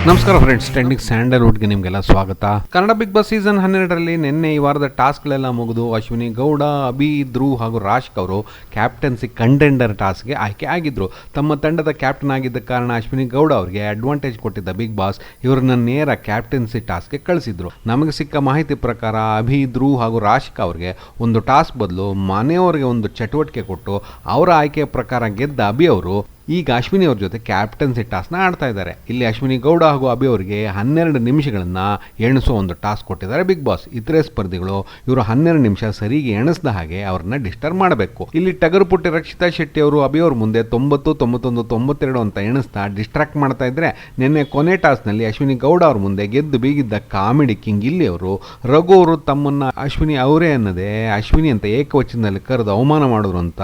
ನಮಸ್ಕಾರ friends, trending ಸ್ಯಾಂಡಲ್ವುಡ್ಗೆ ನಿಮಗೆಲ್ಲ ಸ್ವಾಗತ. ಕನ್ನಡ ಬಿಗ್ ಬಾಸ್ ಸೀಸನ್ 12ರಲ್ಲಿ ನಿನ್ನೆ ಈ ವಾರದ ಟಾಸ್ಕ್ಗಳೆಲ್ಲ ಮುಗಿದು ಅಶ್ವಿನಿ ಗೌಡ, ಅಭಿ, ಧ್ರುವ್ ಹಾಗೂ ರಾಶಿಕ್ ಅವರು ಕ್ಯಾಪ್ಟನ್ಸಿ ಕಂಟೆಂಡರ್ ಟಾಸ್ಕ್ಗೆ ಆಯ್ಕೆ ಆಗಿದ್ರು. ತಮ್ಮ ತಂಡದ ಕ್ಯಾಪ್ಟನ್ ಆಗಿದ್ದ ಕಾರಣ ಅಶ್ವಿನಿ ಗೌಡ ಅವರಿಗೆ ಅಡ್ವಾಂಟೇಜ್ ಕೊಟ್ಟಿದ್ದ ಬಿಗ್ ಬಾಸ್ ಇವರನ್ನ ನೇರ ಕ್ಯಾಪ್ಟನ್ಸಿ ಟಾಸ್ಕ್ಗೆ ಕಳಿಸಿದ್ರು. ನಮಗೆ ಸಿಕ್ಕ ಮಾಹಿತಿ ಪ್ರಕಾರ ಅಭಿ, ಧ್ರುವ್ ಹಾಗೂ ರಾಶಿಕ್ ಅವರಿಗೆ ಒಂದು ಟಾಸ್ಕ್ ಬದಲು ಮನೆಯವರಿಗೆ ಒಂದು ಚಟುವಟಿಕೆ ಕೊಟ್ಟು ಅವರ ಆಯ್ಕೆಯ ಪ್ರಕಾರ ಗೆದ್ದ ಅಭಿ ಅವರು ಈಗ ಅಶ್ವಿನಿ ಅವ್ರ ಜೊತೆ ಕ್ಯಾಪ್ಟನ್ಸಿ ಟಾಸ್ಕ್ನ ಆಡ್ತಾ ಇದ್ದಾರೆ. ಇಲ್ಲಿ ಅಶ್ವಿನಿ ಗೌಡ ಹಾಗೂ ಅಭಿ ಅವರಿಗೆ 12 ನಿಮಿಷಗಳನ್ನು ಎಣಿಸೋ ಒಂದು ಟಾಸ್ಕ್ ಕೊಟ್ಟಿದ್ದಾರೆ ಬಿಗ್ ಬಾಸ್. ಇತರೆ ಸ್ಪರ್ಧಿಗಳು ಇವರು 12 ನಿಮಿಷ ಸರಿಗೆ ಎಣಿಸಿದ ಹಾಗೆ ಅವ್ರನ್ನ ಡಿಸ್ಟರ್ಬ್ ಮಾಡಬೇಕು. ಇಲ್ಲಿ ಟಗರು ಪುಟ್ಟಿ ರಕ್ಷಿತಾ ಶೆಟ್ಟಿ ಅವರು ಅಭಿ ಅವ್ರ ಮುಂದೆ 90, 91, 92 ಅಂತ ಎಣಿಸ್ತಾ ಡಿಸ್ಟ್ರಾಕ್ಟ್ ಮಾಡ್ತಾ ಇದ್ರೆ, ನಿನ್ನೆ ಕೊನೆ ಟಾಸ್ಕ್ನಲ್ಲಿ ಅಶ್ವಿನಿ ಗೌಡ ಅವ್ರ ಮುಂದೆ ಗೆದ್ದು ಬೀಗಿದ್ದ ಕಾಮಿಡಿ ಕಿಂಗ್ ಇಲ್ಲಿ ಅವರು ರಘು ಅವರು ತಮ್ಮನ್ನ ಅಶ್ವಿನಿ ಅವರೇ ಅನ್ನದೇ ಅಶ್ವಿನಿ ಅಂತ ಏಕವಚನದಲ್ಲಿ ಕರೆದು ಅವಮಾನ ಮಾಡಿದ್ರು ಅಂತ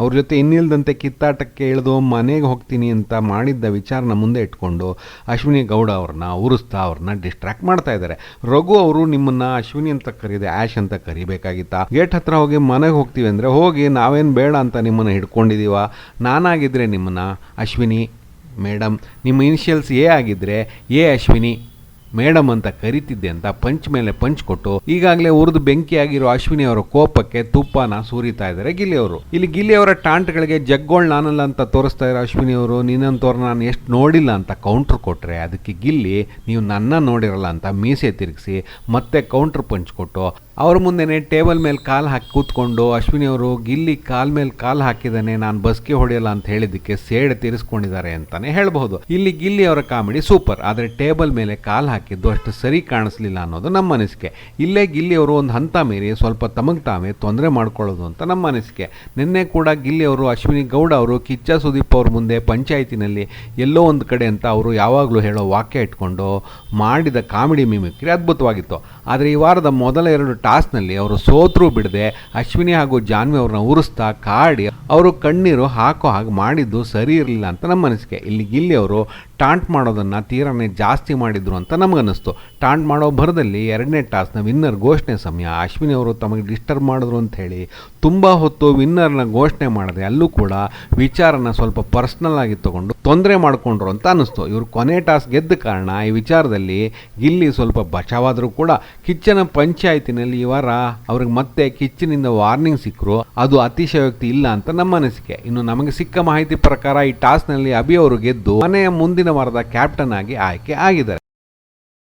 ಅವ್ರ ಜೊತೆ ಇನ್ನಿಲ್ದಂತೆ ಕಿತ್ತಾಟಕ್ಕೆ ಇಳಿದು ಮನೆಗೆ ಹೋಗ್ತೀನಿ ಅಂತ ಮಾಡಿದ್ದ ವಿಚಾರನ ಮುಂದೆ ಇಟ್ಕೊಂಡು ಅಶ್ವಿನಿ ಗೌಡ ಅವ್ರನ್ನ ಉರಿಸ್ತಾ ಅವ್ರನ್ನ ಡಿಸ್ಟ್ರಾಕ್ಟ್ ಮಾಡ್ತಾ ಇದ್ದಾರೆ. ರಘು ಅವರು ನಿಮ್ಮನ್ನ ಅಶ್ವಿನಿ ಅಂತ ಕರೀದೆ ಆ್ಯಶ್ ಅಂತ ಕರಿಬೇಕಾಗಿತ್ತಾ? ಗೇಟ್ ಹತ್ರ ಹೋಗಿ ಮನೆಗೆ ಹೋಗ್ತೀವಿ ಅಂದರೆ ಹೋಗಿ ನಾವೇನು ಬೇಡ ಅಂತ ನಿಮ್ಮನ್ನು ಹಿಡ್ಕೊಂಡಿದ್ದೀವ? ನಾನಾಗಿದ್ದರೆ ನಿಮ್ಮನ್ನ ಅಶ್ವಿನಿ ಮೇಡಮ್, ನಿಮ್ಮ ಇನಿಷಿಯಲ್ಸ್ ಎ ಆಗಿದ್ದರೆ ಎ ಅಶ್ವಿನಿ ಮೇಡಮ್ ಅಂತ ಕರಿತಿದ್ದೆ ಅಂತ ಪಂಚ್ ಮೇಲೆ ಪಂಚ್ ಕೊಟ್ಟು ಈಗಾಗಲೇ ಉರಿದು ಬೆಂಕಿಯಾಗಿರೋ ಅಶ್ವಿನಿ ಅವರ ಕೋಪಕ್ಕೆ ತುಪ್ಪನ ಸುರಿತಾ ಇದ್ದಾರೆ ಗಿಲ್ಲಿ ಅವರು. ಇಲ್ಲಿ ಗಿಲ್ಲಿ ಅವರ ಟಾಂಟ್ಗಳಿಗೆ ಜಗ್ಗೋಳ್ ನಾನಲ್ಲ ಅಂತ ತೋರಿಸ್ತಾ ಇರೋ ಅಶ್ವಿನಿ ಅವರು ನಿನ್ನಂತವ್ರು ನಾನು ಎಷ್ಟು ನೋಡಿಲ್ಲ ಅಂತ ಕೌಂಟ್ರ್ ಕೊಟ್ಟರೆ, ಅದಕ್ಕೆ ಗಿಲ್ಲಿ ನೀವು ನನ್ನ ನೋಡಿರಲ್ಲ ಅಂತ ಮೀಸೆ ತಿರುಗಿಸಿ ಮತ್ತೆ ಕೌಂಟ್ರ್ ಪಂಚ್ ಕೊಟ್ಟು ಅವ್ರ ಮುಂದೆನೇ ಟೇಬಲ್ ಮೇಲೆ ಕಾಲು ಹಾಕಿ ಕೂತ್ಕೊಂಡು ಅಶ್ವಿನಿ ಅವರು ಗಿಲ್ಲಿ ಕಾಲ್ ಮೇಲೆ ಕಾಲು ಹಾಕಿದಾನೆ, ನಾನು ಬಸ್ಗೆ ಹೊಡೆಯಲ್ಲ ಅಂತ ಹೇಳಿದ್ದಕ್ಕೆ ಸೇಡ್ ತೀರಿಸ್ಕೊಂಡಿದ್ದಾರೆ ಅಂತಾನೆ ಹೇಳ್ಬಹುದು. ಇಲ್ಲಿ ಗಿಲ್ಲಿ ಅವರ ಕಾಮಿಡಿ ಸೂಪರ್, ಆದರೆ ಟೇಬಲ್ ಮೇಲೆ ಕಾಲು ಹಾಕಿದ್ದು ಅಷ್ಟು ಸರಿ ಕಾಣಿಸ್ಲಿಲ್ಲ ಅನ್ನೋದು ನಮ್ಮ ಅನಿಸಿಕೆ. ಇಲ್ಲೇ ಗಿಲ್ಲಿ ಅವರು ಒಂದು ಹಂತ ಮೀರಿ ಸ್ವಲ್ಪ ತಮಗೆ ತಾವೇ ತೊಂದರೆ ಮಾಡ್ಕೊಳ್ಳೋದು ಅಂತ ನಮ್ಮ ಅನಿಸಿಕೆ. ನಿನ್ನೆ ಕೂಡ ಗಿಲ್ಲಿ ಅವರು ಅಶ್ವಿನಿ ಗೌಡ ಅವರು ಕಿಚ್ಚ ಸುದೀಪ್ ಅವ್ರ ಮುಂದೆ ಪಂಚಾಯಿತಿನಲ್ಲಿ ಎಲ್ಲೋ ಒಂದು ಕಡೆ ಅಂತ ಅವರು ಯಾವಾಗಲೂ ಹೇಳೋ ವಾಕ್ಯ ಇಟ್ಕೊಂಡು ಮಾಡಿದ ಕಾಮಿಡಿ ಮಿಮಿಕ್ರಿ ಅದ್ಭುತವಾಗಿತ್ತು. ಆದರೆ ಈ ವಾರದ ಮೊದಲ 2 ಟಾಸ್ಕ್ನಲ್ಲಿ ಅವರು ಸೋತ್ರೂ ಬಿಡದೆ ಅಶ್ವಿನಿ ಹಾಗೂ ಜಾನ್ವಿ ಅವ್ರನ್ನ ಉರಿಸ್ತಾ ಕಾಡಿ ಅವರು ಕಣ್ಣೀರು ಹಾಕೋ ಹಾಗೆ ಮಾಡಿದ್ದು ಸರಿ ಇರಲಿಲ್ಲ ಅಂತ ನಮ್ಮ ಅನಿಸಿಕೆ. ಇಲ್ಲಿ ಗಿಲ್ಲಿ ಅವರು ಟಾಂಟ್ ಮಾಡೋದನ್ನು ತೀರನೇ ಜಾಸ್ತಿ ಮಾಡಿದ್ರು ಅಂತ ನಮಗನ್ನಿಸ್ತು. ಟಾಂಟ್ ಮಾಡೋ ಭರದಲ್ಲಿ 2ನೇ ಟಾಸ್ಕ್ನ ವಿನ್ನರ್ ಘೋಷಣೆ ಸಮಯ ಅಶ್ವಿನಿ ಅವರು ತಮಗೆ ಡಿಸ್ಟರ್ಬ್ ಮಾಡಿದ್ರು ಅಂತ ಹೇಳಿ ತುಂಬ ಹೊತ್ತು ವಿನ್ನರ್ನ ಘೋಷಣೆ ಮಾಡಿದೆ. ಅಲ್ಲೂ ಕೂಡ ವಿಚಾರನ ಸ್ವಲ್ಪ ಪರ್ಸ್ನಲ್ ಆಗಿ ತಗೊಂಡು ತೊಂದರೆ ಮಾಡಿಕೊಂಡ್ರು ಅಂತ ಅನ್ನಿಸ್ತು. ಇವರು ಕೊನೆ ಟಾಸ್ಕ್ ಗೆದ್ದ ಕಾರಣ ಈ ವಿಚಾರದಲ್ಲಿ ಗಿಲ್ಲಿ ಸ್ವಲ್ಪ ಬಚಾವಾದರೂ ಕೂಡ ಕಿಚ್ಚನ ಪಂಚಾಯಿತಿನಲ್ಲಿ ಈ ವಾರ ಅವ್ರಿಗೆ ಮತ್ತೆ ಕಿಚ್ಚನಿಂದ ವಾರ್ನಿಂಗ್ ಸಿಕ್ಕರು ಅದು ಅತಿಶಯೋಕ್ತಿ ಇಲ್ಲ ಅಂತ ನಮ್ಮ ಅನಿಸಿಕೆ. ಇನ್ನು ನಮಗೆ ಸಿಕ್ಕ ಮಾಹಿತಿ ಪ್ರಕಾರ ಈ ಟಾಸ್ಕ್ನಲ್ಲಿ ಅಭಿ ಅವರು ಗೆದ್ದು ಮನೆಯ ಮುಂದಿನ ವಾರದ ಕ್ಯಾಪ್ಟನ್ ಆಗಿ ಆಯ್ಕೆ ಆಗಿದ್ದಾರೆ.